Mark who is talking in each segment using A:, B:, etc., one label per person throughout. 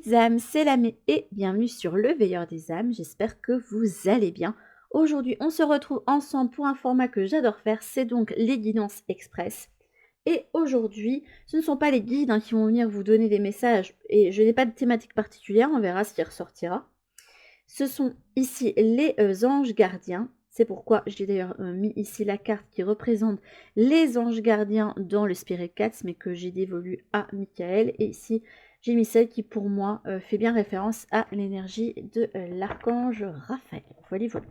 A: petites âmes, c'est Lamé et bienvenue sur le Veilleur des âmes, j'espère que vous allez bien. Aujourd'hui, on se retrouve ensemble pour un format que j'adore faire, c'est donc les guidances express. Et aujourd'hui, ce ne sont pas les guides qui vont venir vous donner des messages, et je n'ai pas de thématique particulière, on verra ce qui ressortira. Ce sont ici les anges gardiens. C'est pourquoi j'ai d'ailleurs mis ici la carte qui représente les anges gardiens dans le Spirit Cats, mais que j'ai dévolu à Michael. Et ici, j'ai mis celle qui, pour moi, fait bien référence à l'énergie de l'archange Raphaël. Voilà, voilà.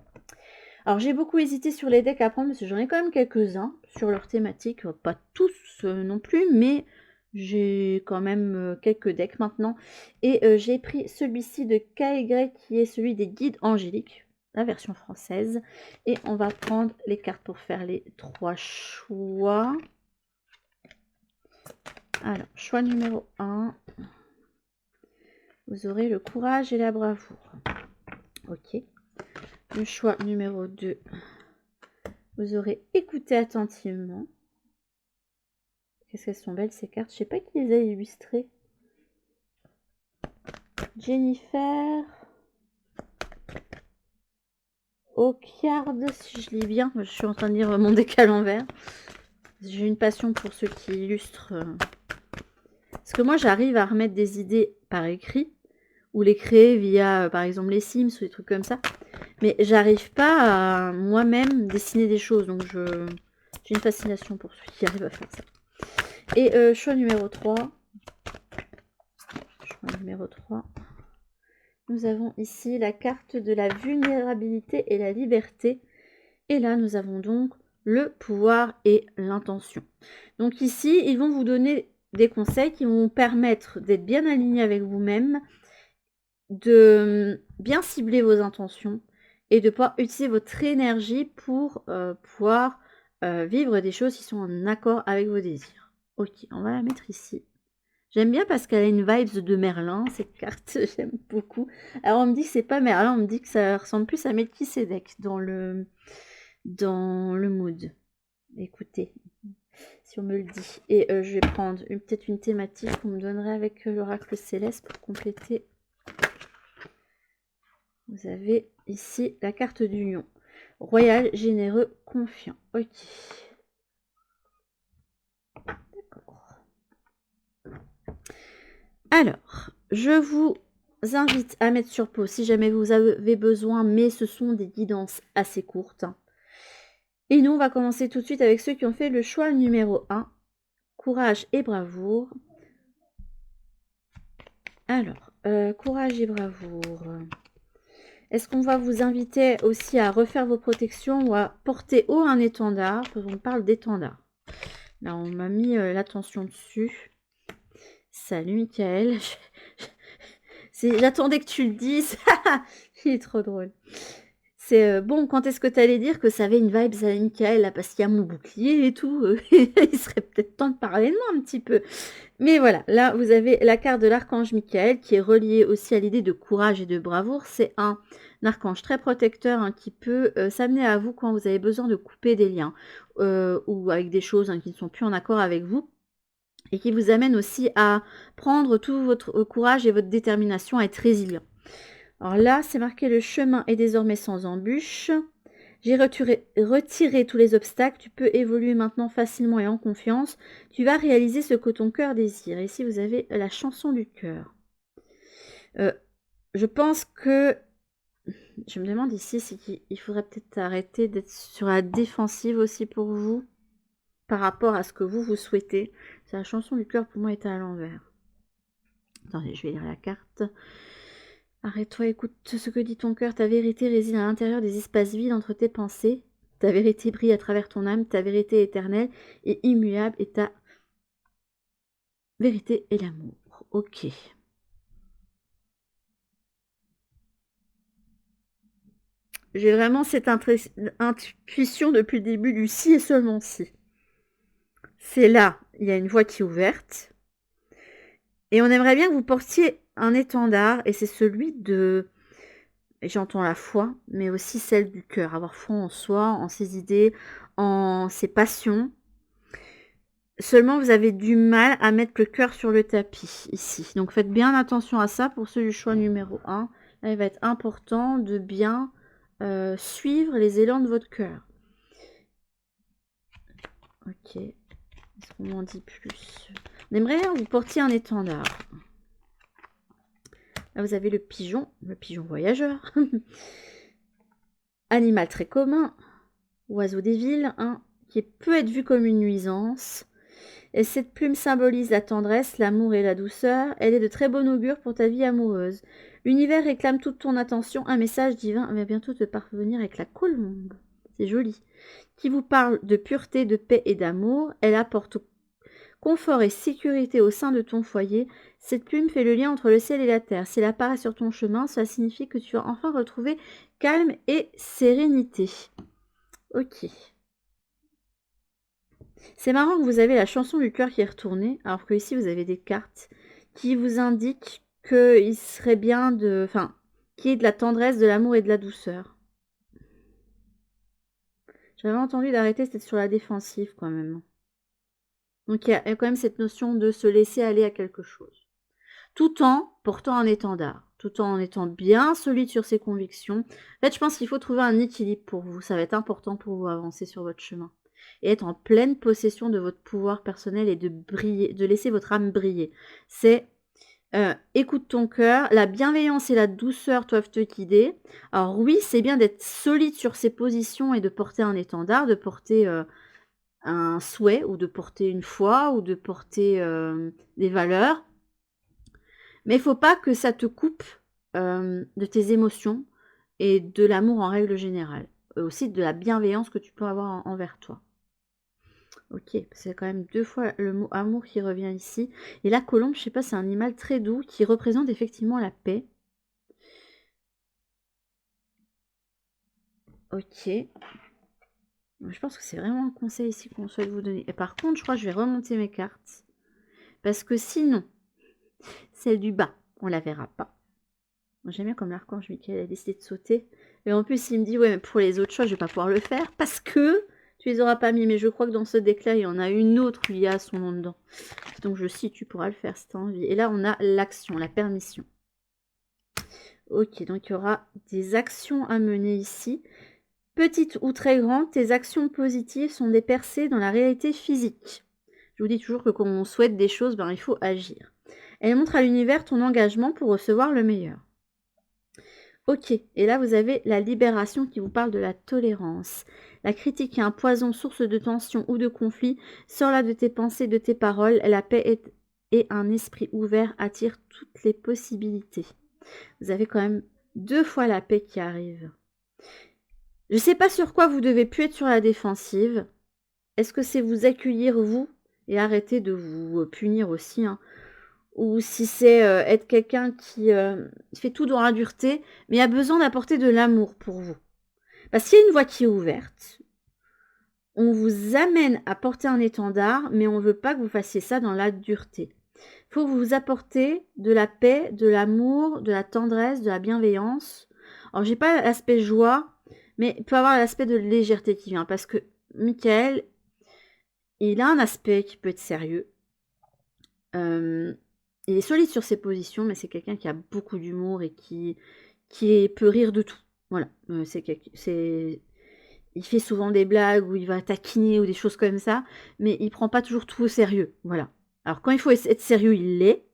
A: Alors, j'ai beaucoup hésité sur les decks à prendre, parce que j'en ai quand même quelques-uns sur leur thématique. Pas tous non plus, mais j'ai quand même quelques decks maintenant. Et j'ai pris celui-ci de KY, qui est celui des guides angéliques, la version française. Et on va prendre les cartes pour faire les 3 choix. Alors, choix numéro 1. Vous aurez le courage et la bravoure. Ok. Le choix numéro 2. Vous aurez écouté attentivement. Qu'est-ce qu'elles sont belles ces cartes. Je sais pas qui les a illustrées. Jennifer. Okiard, si je lis bien. Je suis en train de lire mon deck à l'envers. J'ai une passion pour ceux qui illustrent. Parce que moi, j'arrive à remettre des idées par écrit. Ou les créer via, par exemple, les Sims ou des trucs comme ça. Mais j'arrive pas à moi-même dessiner des choses. Donc, j'ai une fascination pour ceux qui arrivent à faire ça. Et choix numéro 3. Choix numéro 3. Nous avons ici la carte de la vulnérabilité et la liberté. Et là, nous avons donc le pouvoir et l'intention. Donc ici, ils vont vous donner des conseils qui vont vous permettre d'être bien aligné avec vous-même, de bien cibler vos intentions et de pouvoir utiliser votre énergie pour pouvoir vivre des choses qui sont en accord avec vos désirs. Ok, on va la mettre ici. J'aime bien parce qu'elle a une vibe de Merlin, cette carte, j'aime beaucoup. Alors on me dit que c'est pas Merlin, on me dit que ça ressemble plus à Melchisedec dans le mood. Écoutez, si on me le dit. Et je vais prendre peut-être une thématique qu'on me donnerait avec l'oracle céleste pour compléter. Vous avez ici la carte d'union. Royal, généreux, confiant. Ok. D'accord. Alors, je vous invite à mettre sur pause si jamais vous avez besoin, mais ce sont des guidances assez courtes. Et nous, on va commencer tout de suite avec ceux qui ont fait le choix numéro 1, courage et bravoure. Alors, courage et bravoure. Est-ce qu'on va vous inviter aussi à refaire vos protections ou à porter haut un étendard? On parle d'étendard. Là, on m'a mis l'attention dessus. Salut, Michael. J'attendais que tu le dises. Il est trop drôle. C'est bon, quand est-ce que tu allais dire que ça avait une vibe à Michael, là, parce qu'il y a mon bouclier et tout. Il serait peut-être temps de parler de moi un petit peu. Mais voilà, là, vous avez la carte de l'archange Michael qui est reliée aussi à l'idée de courage et de bravoure. C'est un archange très protecteur qui peut s'amener à vous quand vous avez besoin de couper des liens ou avec des choses qui ne sont plus en accord avec vous. Et qui vous amène aussi à prendre tout votre courage et votre détermination à être résilient. Alors là, c'est marqué « Le chemin est désormais sans embûche ». J'ai retiré tous les obstacles. Tu peux évoluer maintenant facilement et en confiance. Tu vas réaliser ce que ton cœur désire. Ici, vous avez la chanson du cœur. Je pense que... Je me demande ici s'il faudrait peut-être arrêter d'être sur la défensive aussi pour vous. Par rapport à ce que vous souhaitez. La chanson du cœur, pour moi, est à l'envers. Attendez, je vais lire la carte. Arrête-toi, écoute ce que dit ton cœur. Ta vérité réside à l'intérieur des espaces vides entre tes pensées. Ta vérité brille à travers ton âme. Ta vérité éternelle et immuable. Et ta vérité est l'amour. Ok. J'ai vraiment cette intuition depuis le début du si et seulement si. C'est là, il y a une voie qui est ouverte. Et on aimerait bien que vous portiez un étendard. Et c'est celui de... J'entends la foi, mais aussi celle du cœur. Avoir foi en soi, en ses idées, en ses passions. Seulement, vous avez du mal à mettre le cœur sur le tapis, ici. Donc, faites bien attention à ça pour ceux du choix numéro 1. Là, il va être important de bien suivre les élans de votre cœur. Ok. Est-ce qu'on m'en dit plus? On aimerait bien que vous portiez un étendard. Là, vous avez le pigeon voyageur. Animal très commun, oiseau des villes, hein, qui peut être vu comme une nuisance. Et cette plume symbolise la tendresse, l'amour et la douceur. Elle est de très bon augure pour ta vie amoureuse. L'univers réclame toute ton attention. Un message divin va bientôt te parvenir avec la colombe. C'est joli. Qui vous parle de pureté, de paix et d'amour. Elle apporte confort et sécurité au sein de ton foyer. Cette plume fait le lien entre le ciel et la terre. Si elle apparaît sur ton chemin, cela signifie que tu vas enfin retrouver calme et sérénité. Ok. C'est marrant que vous avez la chanson du cœur qui est retournée, alors que ici vous avez des cartes qui vous indiquent qu'il serait bien de... Enfin, qu'il y ait de la tendresse, de l'amour et de la douceur. J'avais entendu d'arrêter, c'était sur la défensive quand même. Donc il y a quand même cette notion de se laisser aller à quelque chose. Tout en portant un étendard, tout en étant bien solide sur ses convictions. En fait, je pense qu'il faut trouver un équilibre pour vous. Ça va être important pour vous avancer sur votre chemin. Et être en pleine possession de votre pouvoir personnel et de briller, de laisser votre âme briller. C'est écoute ton cœur, la bienveillance et la douceur doivent te guider. Alors oui, c'est bien d'être solide sur ses positions et de porter un étendard, de porter un souhait ou de porter une foi ou de porter des valeurs. Mais il faut pas que ça te coupe de tes émotions et de l'amour en règle générale. Aussi de la bienveillance que tu peux avoir envers toi. Ok, c'est quand même 2 fois le mot amour qui revient ici. Et la colombe, je sais pas, c'est un animal très doux qui représente effectivement la paix. Ok. Je pense que c'est vraiment un conseil ici qu'on souhaite vous donner. Et par contre, je crois que je vais remonter mes cartes. Parce que sinon, celle du bas, on la verra pas. Moi, j'aime bien comme l'archange Michael a décidé de sauter. Et en plus, il me dit, ouais, mais pour les autres choix, je vais pas pouvoir le faire parce que tu les auras pas mis. Mais je crois que dans ce deck-là, il y en a une autre où il y a son nom dedans. Donc, je sais, tu pourras le faire si tu as envie. Et là, on a l'action, la permission. Ok, donc il y aura des actions à mener ici. Petites ou très grandes, tes actions positives sont des percées dans la réalité physique. Je vous dis toujours que quand on souhaite des choses, il faut agir. Elle montre à l'univers ton engagement pour recevoir le meilleur. Ok, et là vous avez la libération qui vous parle de la tolérance. La critique est un poison source de tension ou de conflit. Sors-la de tes pensées, de tes paroles. La paix et un esprit ouvert attirent toutes les possibilités. Vous avez quand même 2 fois la paix qui arrive. Je ne sais pas sur quoi vous devez plus être sur la défensive. Est-ce que c'est vous accueillir vous et arrêter de vous punir aussi, hein, ou si c'est être quelqu'un qui fait tout dans la dureté, mais a besoin d'apporter de l'amour pour vous. Parce qu'il y a une voie qui est ouverte. On vous amène à porter un étendard, mais on ne veut pas que vous fassiez ça dans la dureté. Il faut vous apporter de la paix, de l'amour, de la tendresse, de la bienveillance. Alors, j'ai pas l'aspect joie, mais il peut avoir l'aspect de légèreté qui vient. Parce que Michael, il a un aspect qui peut être sérieux. Il est solide sur ses positions, mais c'est quelqu'un qui a beaucoup d'humour et qui peut rire de tout. Voilà, il fait souvent des blagues ou il va taquiner ou des choses comme ça, mais il prend pas toujours tout au sérieux. Voilà. Alors quand il faut être sérieux, il l'est,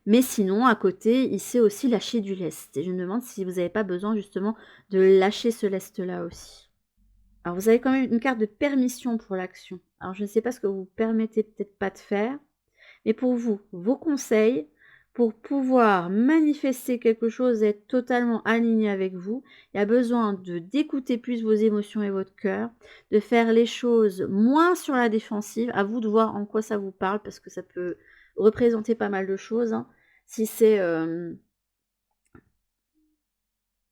A: mais sinon, à côté, il sait aussi lâcher du lest. Et je me demande si vous n'avez pas besoin justement de lâcher ce lest-là aussi. Alors vous avez quand même une carte de permission pour l'action. Alors je ne sais pas ce que vous vous permettez peut-être pas de faire, mais pour vous, vos conseils, pour pouvoir manifester quelque chose et être totalement aligné avec vous, il y a besoin d'écouter plus vos émotions et votre cœur, de faire les choses moins sur la défensive. À vous de voir en quoi ça vous parle, parce que ça peut représenter pas mal de choses, hein. Si c'est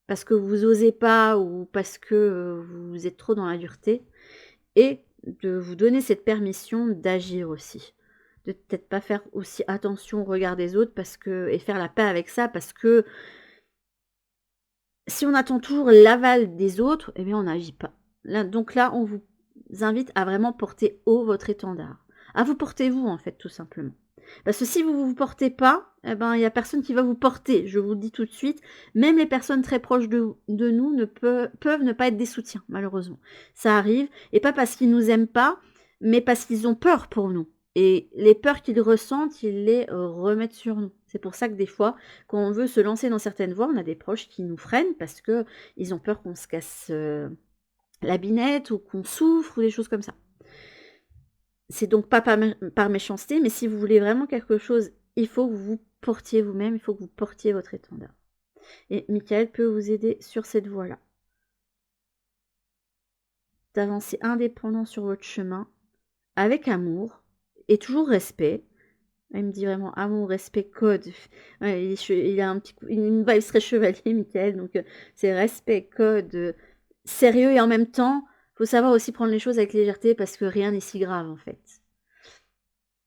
A: parce que vous osez pas ou parce que vous êtes trop dans la dureté, et de vous donner cette permission d'agir aussi. De peut-être pas faire aussi attention au regard des autres et faire la paix avec ça, parce que si on attend toujours l'aval des autres, eh bien on n'agit pas. Donc là, on vous invite à vraiment porter haut votre étendard. à vous porter vous, en fait, tout simplement. Parce que si vous ne vous portez pas, eh ben, il y a personne qui va vous porter, je vous le dis tout de suite. Même les personnes très proches de nous peuvent ne pas être des soutiens, malheureusement. Ça arrive, et pas parce qu'ils nous aiment pas, mais parce qu'ils ont peur pour nous. Et les peurs qu'ils ressentent, ils les remettent sur nous. C'est pour ça que des fois, quand on veut se lancer dans certaines voies, on a des proches qui nous freinent parce que ils ont peur qu'on se casse la binette ou qu'on souffre ou des choses comme ça. C'est donc pas par méchanceté, mais si vous voulez vraiment quelque chose, il faut que vous vous portiez vous-même, il faut que vous portiez votre étendard. Et Michael peut vous aider sur cette voie-là. D'avancer indépendant sur votre chemin, avec amour et toujours respect. Il me dit vraiment amour, respect, code. Ouais, il a un petit coup, une vibe très chevalier, Michael. Donc c'est respect, code, sérieux et en même temps, faut savoir aussi prendre les choses avec légèreté parce que rien n'est si grave en fait.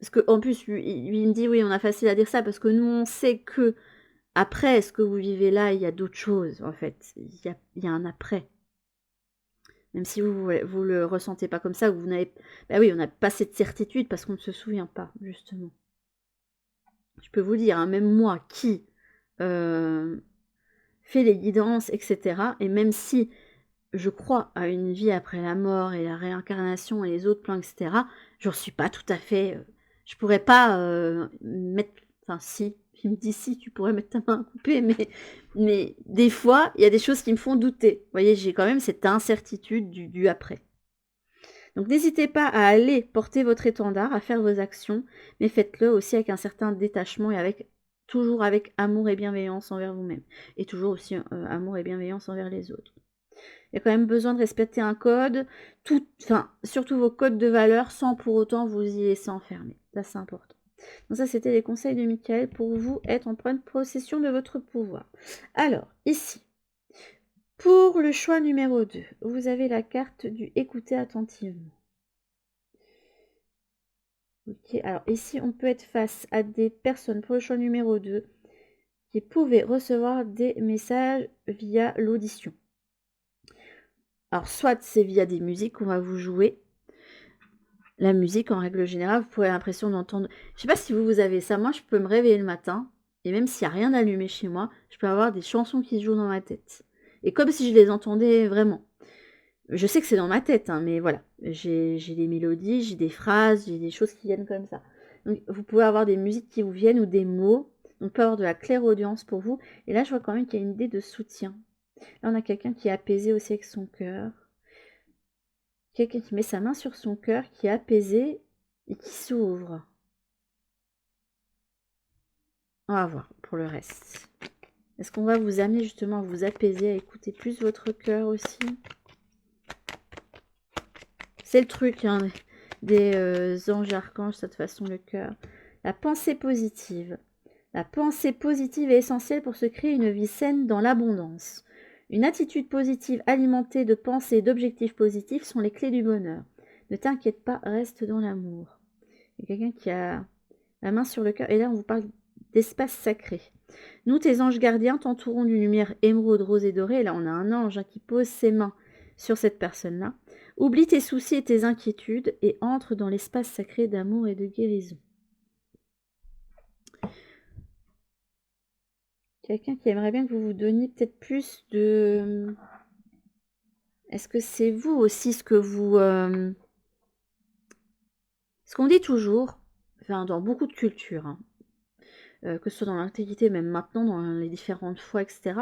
A: Parce qu'en plus, lui, il me dit oui, on a facile à dire ça parce que nous, on sait que après ce que vous vivez là, il y a d'autres choses en fait. Il y a un après. Même si vous le ressentez pas comme ça, ou vous n'avez... Bah oui, on n'a pas cette certitude parce qu'on ne se souvient pas, justement. Je peux vous dire, hein, même moi qui fait les guidances, etc., et même si je crois à une vie après la mort et la réincarnation et les autres plans, etc., je ne suis pas tout à fait... je pourrais pas mettre... Enfin, si, il me dit si, tu pourrais mettre ta main à couper, mais des fois, il y a des choses qui me font douter. Vous voyez, j'ai quand même cette incertitude du après. Donc n'hésitez pas à aller porter votre étendard, à faire vos actions, mais faites-le aussi avec un certain détachement et toujours avec amour et bienveillance envers vous-même. Et toujours aussi amour et bienveillance envers les autres. Il y a quand même besoin de respecter un code, surtout vos codes de valeur, sans pour autant vous y laisser enfermer. Ça, c'est important. Donc ça, c'était les conseils de Michael pour vous être en pleine possession de votre pouvoir. Alors, ici, pour le choix numéro 2, vous avez la carte du écouter attentivement. Ok, alors ici, on peut être face à des personnes pour le choix numéro 2 qui pouvaient recevoir des messages via l'audition. Alors, soit c'est via des musiques qu'on va vous jouer. La musique, en règle générale, vous pourrez l'impression d'entendre... Je sais pas si vous avez ça. Moi, je peux me réveiller le matin, et même s'il n'y a rien d'allumé chez moi, je peux avoir des chansons qui se jouent dans ma tête. Et comme si je les entendais vraiment. Je sais que c'est dans ma tête, hein, mais voilà. J'ai des mélodies, j'ai des phrases, j'ai des choses qui viennent comme ça. Donc, vous pouvez avoir des musiques qui vous viennent ou des mots. Donc, peut avoir de la clairaudience pour vous. Et là, je vois quand même qu'il y a une idée de soutien. Là, on a quelqu'un qui est apaisé aussi avec son cœur. Quelqu'un qui met sa main sur son cœur, qui est apaisé et qui s'ouvre. On va voir pour le reste. Est-ce qu'on va vous amener justement à vous apaiser, à écouter plus votre cœur aussi? C'est le truc hein, des anges archanges, de toute façon, le cœur. La pensée positive. La pensée positive est essentielle pour se créer une vie saine dans l'abondance. Une attitude positive alimentée de pensées et d'objectifs positifs sont les clés du bonheur. Ne t'inquiète pas, reste dans l'amour. Il y a quelqu'un qui a la main sur le cœur. Et là, on vous parle d'espace sacré. Nous, tes anges gardiens, t'entourons d'une lumière émeraude, rose et dorée. Et là, on a un ange qui pose ses mains sur cette personne-là. Oublie tes soucis et tes inquiétudes et entre dans l'espace sacré d'amour et de guérison. Quelqu'un qui aimerait bien que vous vous donniez peut-être plus de... Est-ce que c'est vous aussi ce que vous... Ce qu'on dit toujours, enfin dans beaucoup de cultures, hein, que ce soit dans l'Antiquité, même maintenant, dans les différentes foi, etc.,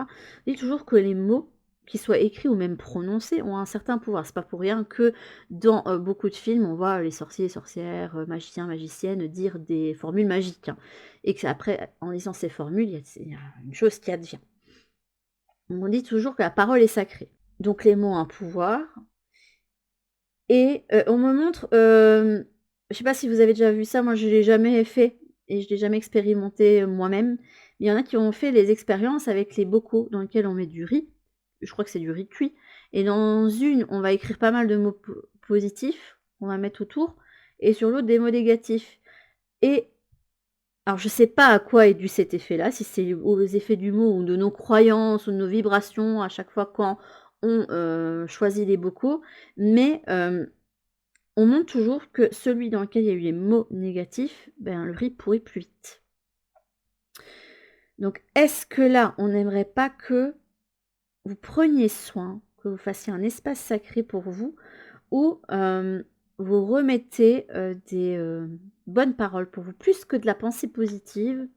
A: on dit toujours que les mots, qu'ils soient écrits ou même prononcés, ont un certain pouvoir. C'est pas pour rien que dans beaucoup de films, on voit les sorciers, sorcières, magiciens, magiciennes dire des formules magiques. Hein, et qu'après, en lisant ces formules, il y a une chose qui advient. On dit toujours que la parole est sacrée. Donc les mots ont un pouvoir. Et on me montre, je sais pas si vous avez déjà vu ça, moi je l'ai jamais fait et je l'ai jamais expérimenté moi-même. Mais il y en a qui ont fait les expériences avec les bocaux dans lesquels on met du riz. Je crois que c'est du riz cuit. Et dans une, on va écrire pas mal de mots positifs, on va mettre autour, et sur l'autre des mots négatifs. Et alors je sais pas à quoi est dû cet effet-là, si c'est aux effets du mot ou de nos croyances ou de nos vibrations à chaque fois quand on choisit les bocaux, mais on montre toujours que celui dans lequel il y a eu les mots négatifs, ben, le riz pourrit plus vite. Donc, est-ce que là, on n'aimerait pas que vous preniez soin, que vous fassiez un espace sacré pour vous, où vous remettez des bonnes paroles pour vous, plus que de la pensée positive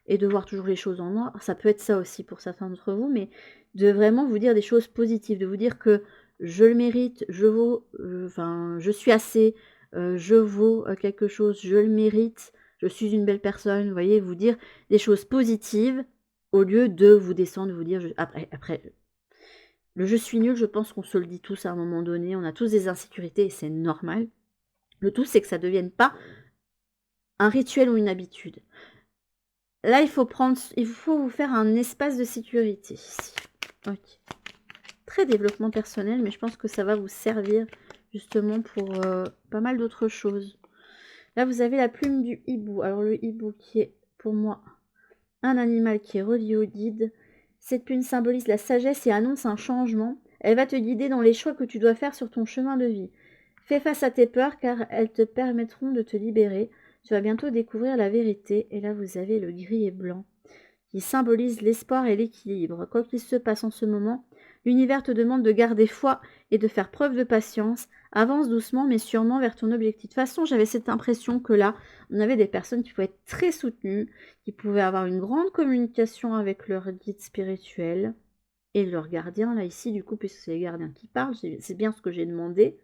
A: et de voir toujours les choses en noir. Ça peut être ça aussi pour certains d'entre vous, mais de vraiment vous dire des choses positives, de vous dire que je le mérite, je vaux, enfin, je suis assez, je vaux quelque chose, je le mérite, je suis une belle personne, vous voyez, vous dire des choses positives au lieu de vous descendre, vous dire, après, le je suis nul, je pense qu'on se le dit tous à un moment donné, on a tous des insécurités et c'est normal. Le tout, c'est que ça ne devienne pas un rituel ou une habitude. Là, il faut vous faire un espace de sécurité ici. Ok. Très développement personnel, mais je pense que ça va vous servir justement pour pas mal d'autres choses. Là, vous avez la plume du hibou. Alors, le hibou qui est pour moi un animal qui est relié au guide. Cette plume symbolise la sagesse et annonce un changement. Elle va te guider dans les choix que tu dois faire sur ton chemin de vie. Fais face à tes peurs car elles te permettront de te libérer. Tu vas bientôt découvrir la vérité. Et là, vous avez le gris et blanc qui symbolise l'espoir et l'équilibre. Quoi qu'il se passe en ce moment, l'univers te demande de garder foi et de faire preuve de patience. Avance doucement mais sûrement vers ton objectif. De toute façon, j'avais cette impression que là, on avait des personnes qui pouvaient être très soutenues, qui pouvaient avoir une grande communication avec leur guide spirituel et leur gardien, là ici, du coup, puisque c'est les gardiens qui parlent, c'est bien ce que j'ai demandé.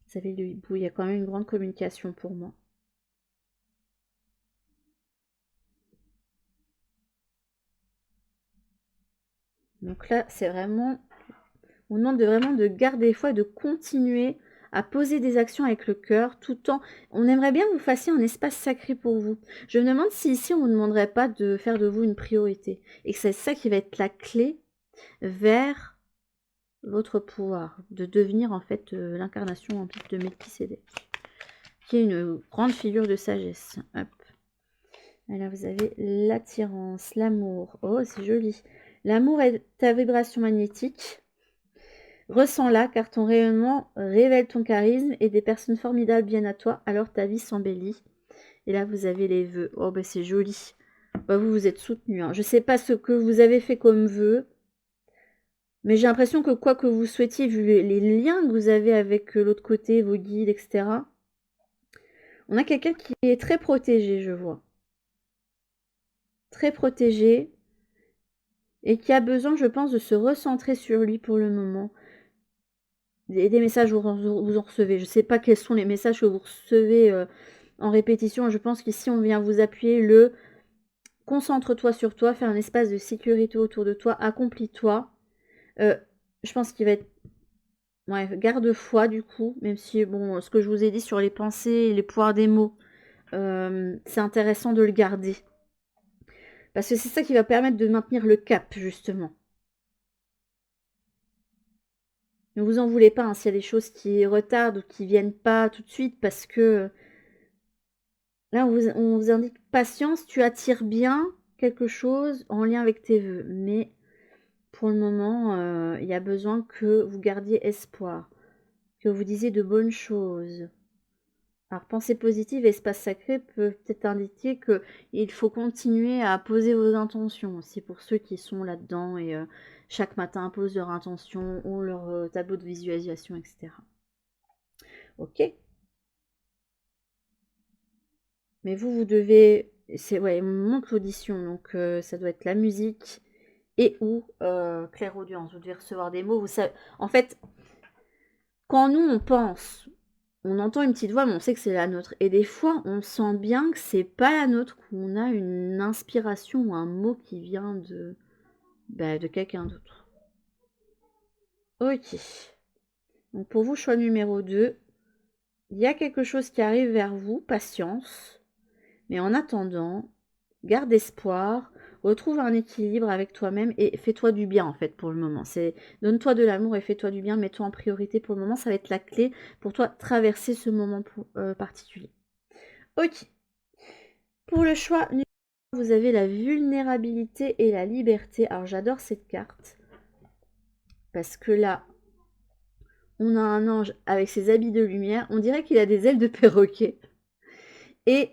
A: Vous savez, le hibou, il y a quand même une grande communication pour moi. Donc là, c'est vraiment, on demande vraiment de garder foi et de continuer à poser des actions avec le cœur tout en... On aimerait bien que vous fassiez un espace sacré pour vous. Je me demande si ici, on ne vous demanderait pas de faire de vous une priorité. Et que c'est ça qui va être la clé vers votre pouvoir. De devenir en fait l'incarnation en fait de Melchisédek. Qui est une grande figure de sagesse. Hop. Et là, vous avez l'attirance, l'amour. Oh, c'est joli. L'amour est ta vibration magnétique. Ressens-la car ton rayonnement révèle ton charisme et des personnes formidables viennent à toi, alors ta vie s'embellit. Et là, vous avez les vœux. Oh, bah c'est joli. Bah, vous, vous êtes soutenu. Hein. Je ne sais pas ce que vous avez fait comme vœux, mais j'ai l'impression que quoi que vous souhaitiez, vu les liens que vous avez avec l'autre côté, vos guides, etc., on a quelqu'un qui est très protégé, je vois. Très protégé et qui a besoin, je pense, de se recentrer sur lui pour le moment. Des messages, vous en recevez. Je ne sais pas quels sont les messages que vous recevez en répétition. Je pense qu'ici, on vient vous appuyer le concentre-toi sur toi, fais un espace de sécurité autour de toi, accomplis-toi. Je pense qu'il va être ouais, garde foi du coup, même si bon, ce que je vous ai dit sur les pensées et les pouvoirs des mots, c'est intéressant de le garder. Parce que c'est ça qui va permettre de maintenir le cap, justement. Ne vous en voulez pas hein, s'il y a des choses qui retardent ou qui viennent pas tout de suite, parce que là, on vous indique patience, tu attires bien quelque chose en lien avec tes vœux. Mais pour le moment, il y a besoin que vous gardiez espoir, que vous disiez de bonnes choses. Alors, pensée positive, espace sacré peut peut-être indiquer qu'il faut continuer à poser vos intentions aussi pour ceux qui sont là-dedans et chaque matin posent leur intention ou leur tableau de visualisation, etc. Ok. Mais vous devez... C'est ouais, mon audition, donc ça doit être la musique et ou clairaudience. Vous devez recevoir des mots. Vous savez, en fait, quand nous, on pense, on entend une petite voix, mais on sait que c'est la nôtre. Et des fois, on sent bien que c'est pas la nôtre, qu'on a une inspiration ou un mot qui vient de quelqu'un d'autre. Ok. Donc pour vous, choix numéro 2, il y a quelque chose qui arrive vers vous, patience. Mais en attendant, garde espoir, retrouve un équilibre avec toi-même et fais-toi du bien en fait pour le moment. C'est donne-toi de l'amour et fais-toi du bien, mets-toi en priorité pour le moment, ça va être la clé pour toi traverser ce moment particulier. Ok. Pour le choix numéro 1, vous avez la vulnérabilité et la liberté. Alors j'adore cette carte parce que là, on a un ange avec ses habits de lumière. On dirait qu'il a des ailes de perroquet. Et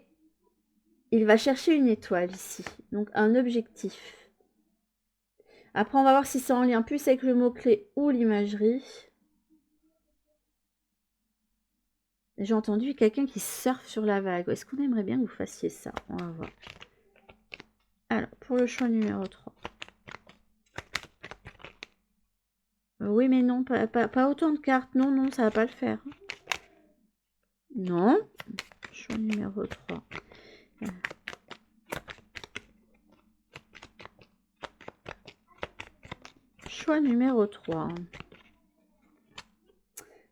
A: il va chercher une étoile ici. Donc un objectif. Après, on va voir si c'est en lien plus avec le mot-clé ou l'imagerie. J'ai entendu quelqu'un qui surfe sur la vague. Est-ce qu'on aimerait bien que vous fassiez ça? On va voir. Alors, pour le choix numéro 3. Oui, mais non, pas autant de cartes. Non, non, ça va pas le faire. Non. Choix numéro 3. Choix numéro 3.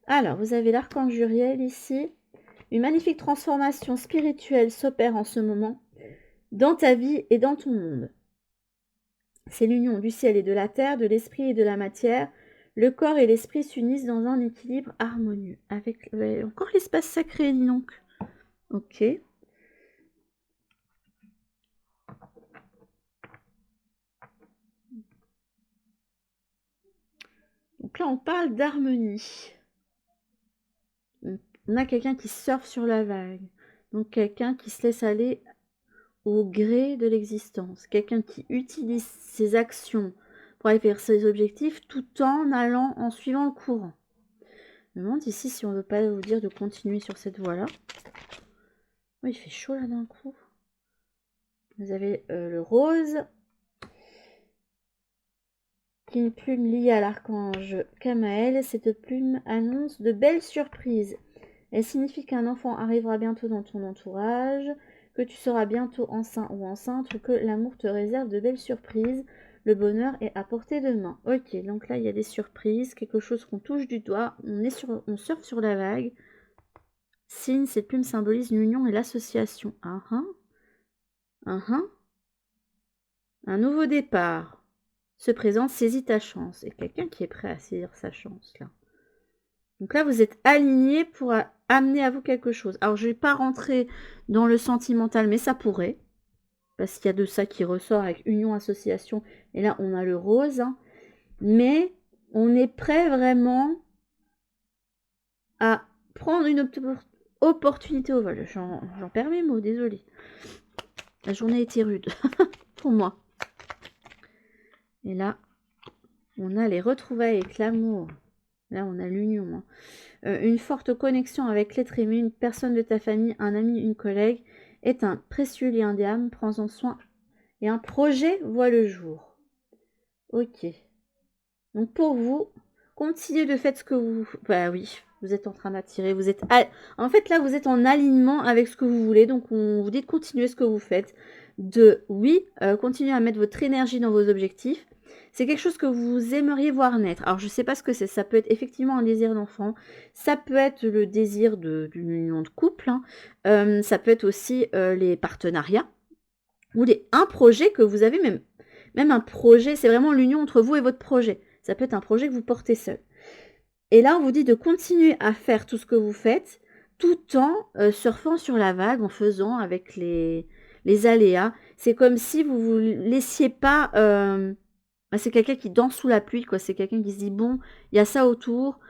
A: Alors, vous avez l'archange Uriel ici. Une magnifique transformation spirituelle s'opère en ce moment dans ta vie et dans ton monde. C'est l'union du ciel et de la terre, de l'esprit et de la matière. Le corps et l'esprit s'unissent dans un équilibre harmonieux. Avec encore l'espace sacré, dis donc. Ok. Donc là, on parle d'harmonie. On a quelqu'un qui surfe sur la vague. Donc quelqu'un qui se laisse aller au gré de l'existence. Quelqu'un qui utilise ses actions pour aller vers ses objectifs tout en allant en suivant le courant. Je me demande ici si on ne veut pas vous dire de continuer sur cette voie-là. Oui, il fait chaud là d'un coup. Vous avez le rose, qui est une plume liée à l'archange Kamaël. Cette plume annonce de belles surprises. Elle signifie qu'un enfant arrivera bientôt dans ton entourage, que tu seras bientôt enceint ou enceinte, ou que l'amour te réserve de belles surprises. Le bonheur est à portée de main. Ok, donc là, il y a des surprises, quelque chose qu'on touche du doigt. On surfe sur la vague. Signe, cette plume symbolise l'union et l'association. Un nouveau départ se présente, saisis ta chance. Et quelqu'un qui est prêt à saisir sa chance, là. Donc là, vous êtes aligné pour amener à vous quelque chose. Alors, je ne vais pas rentrer dans le sentimental, mais ça pourrait. Parce qu'il y a de ça qui ressort avec union, association. Et là, on a le rose. Hein. Mais on est prêt vraiment à prendre une opportunité au vol. J'en perds mes mots, désolé. La journée était rude pour moi. Et là, on a les retrouvailles avec l'amour. Là, on a l'union. Hein. Une forte connexion avec l'être aimé, une personne de ta famille, un ami, une collègue, est un précieux lien d'âme. Prends-en soin. Et un projet voit le jour. Ok. Donc pour vous, continuez de faire ce que vous... Bah oui, vous êtes en train d'attirer. Vous êtes... En fait, là, vous êtes en alignement avec ce que vous voulez. Donc on vous dit de continuer ce que vous faites. Continuez à mettre votre énergie dans vos objectifs. C'est quelque chose que vous aimeriez voir naître. Alors, je ne sais pas ce que c'est. Ça peut être effectivement un désir d'enfant. Ça peut être le désir d'une union de couple. Hein. Ça peut être aussi les partenariats. Ou un projet que vous avez, même un projet. C'est vraiment l'union entre vous et votre projet. Ça peut être un projet que vous portez seul. Et là, on vous dit de continuer à faire tout ce que vous faites, tout en surfant sur la vague, en faisant avec les aléas. C'est comme si vous ne vous laissiez pas... c'est quelqu'un qui danse sous la pluie, quoi. C'est quelqu'un qui se dit, bon, il y a ça autour,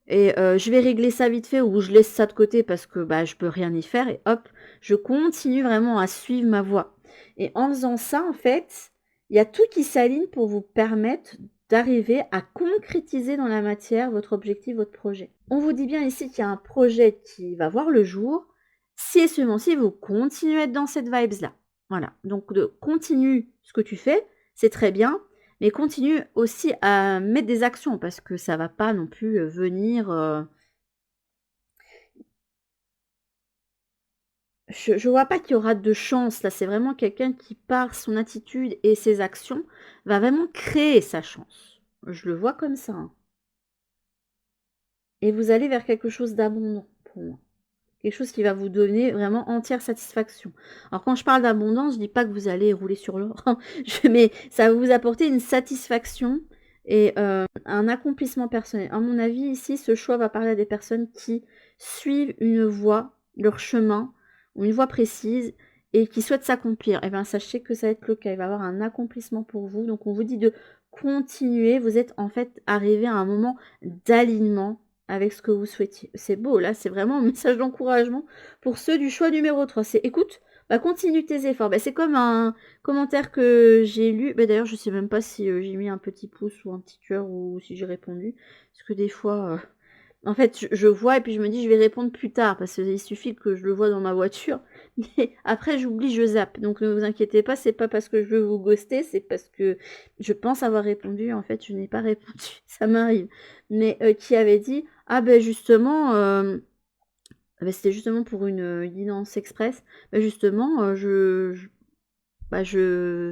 A: et je vais régler ça vite fait, ou je laisse ça de côté parce que je peux rien y faire, et hop, je continue vraiment à suivre ma voie. Et en faisant ça, en fait, il y a tout qui s'aligne pour vous permettre d'arriver à concrétiser dans la matière votre objectif, votre projet. On vous dit bien ici qu'il y a un projet qui va voir le jour, si et seulement si vous continuez à être dans cette vibes-là. Voilà, donc continue ce que tu fais, c'est très bien, mais continue aussi à mettre des actions parce que ça ne va pas non plus venir... Je ne vois pas qu'il y aura de chance, là, c'est vraiment quelqu'un qui, par son attitude et ses actions, va vraiment créer sa chance. Je le vois comme ça. Hein. Et vous allez vers quelque chose d'abondant, pour moi. Quelque chose qui va vous donner vraiment entière satisfaction. Alors, quand je parle d'abondance, je ne dis pas que vous allez rouler sur l'or, mais ça va vous apporter une satisfaction et un accomplissement personnel. À mon avis, ici, ce choix va parler à des personnes qui suivent une voie, leur chemin, ou une voie précise, et qui souhaitent s'accomplir. Et bien, sachez que ça va être le cas. Il va y avoir un accomplissement pour vous. Donc, on vous dit de continuer. Vous êtes en fait arrivé à un moment d'alignement avec ce que vous souhaitiez. C'est beau, là, c'est vraiment un message d'encouragement pour ceux du choix numéro 3. C'est: «Écoute, bah, continue tes efforts». Bah, c'est comme un commentaire que j'ai lu, bah, d'ailleurs, je sais même pas si, j'ai mis un petit pouce ou un petit cœur ou si j'ai répondu. Parce que des fois, en fait, je vois et puis je me dis: «Je vais répondre plus tard», parce qu'il suffit que je le vois dans ma voiture, mais après j'oublie, je zappe. Donc ne vous inquiétez pas, c'est pas parce que je veux vous ghoster, c'est parce que je pense avoir répondu, en fait, je n'ai pas répondu, ça m'arrive. Mais qui avait dit: «Ah beh, justement, bah, c'était justement pour une, guidance express. Bah, justement, je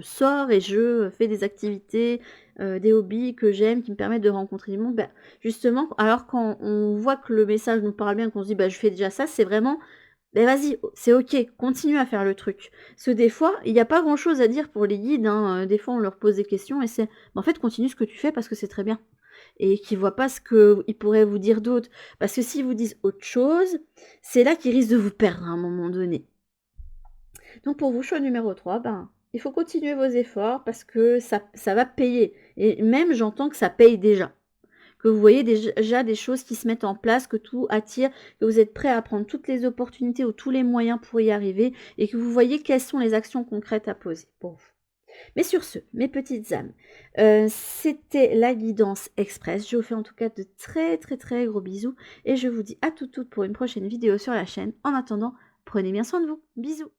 A: sors et je fais des activités, des hobbies que j'aime, qui me permettent de rencontrer du monde». Bah, justement, alors quand on voit que le message nous parle bien, qu'on se dit: «Bah, je fais déjà ça», c'est vraiment: «Beh, vas-y, c'est OK, continue à faire le truc». Parce que des fois, il y a pas grand chose à dire pour les guides, hein, des fois on leur pose des questions et c'est: «Bah, en fait, continue ce que tu fais parce que c'est très bien» et qu'ils voient pas ce qu'ils pourraient vous dire d'autre. Parce que s'ils vous disent autre chose, c'est là qu'ils risquent de vous perdre à un moment donné. Donc pour vous, choix numéro 3, ben, il faut continuer vos efforts parce que ça va payer et même j'entends que ça paye déjà. Que vous voyez déjà des choses qui se mettent en place, que tout attire, que vous êtes prêt à prendre toutes les opportunités ou tous les moyens pour y arriver et que vous voyez quelles sont les actions concrètes à poser pour vous. Mais sur ce, mes petites âmes, c'était la guidance express. Je vous fais en tout cas de très, très, très gros bisous et je vous dis à toutes pour une prochaine vidéo sur la chaîne. En attendant, prenez bien soin de vous. Bisous.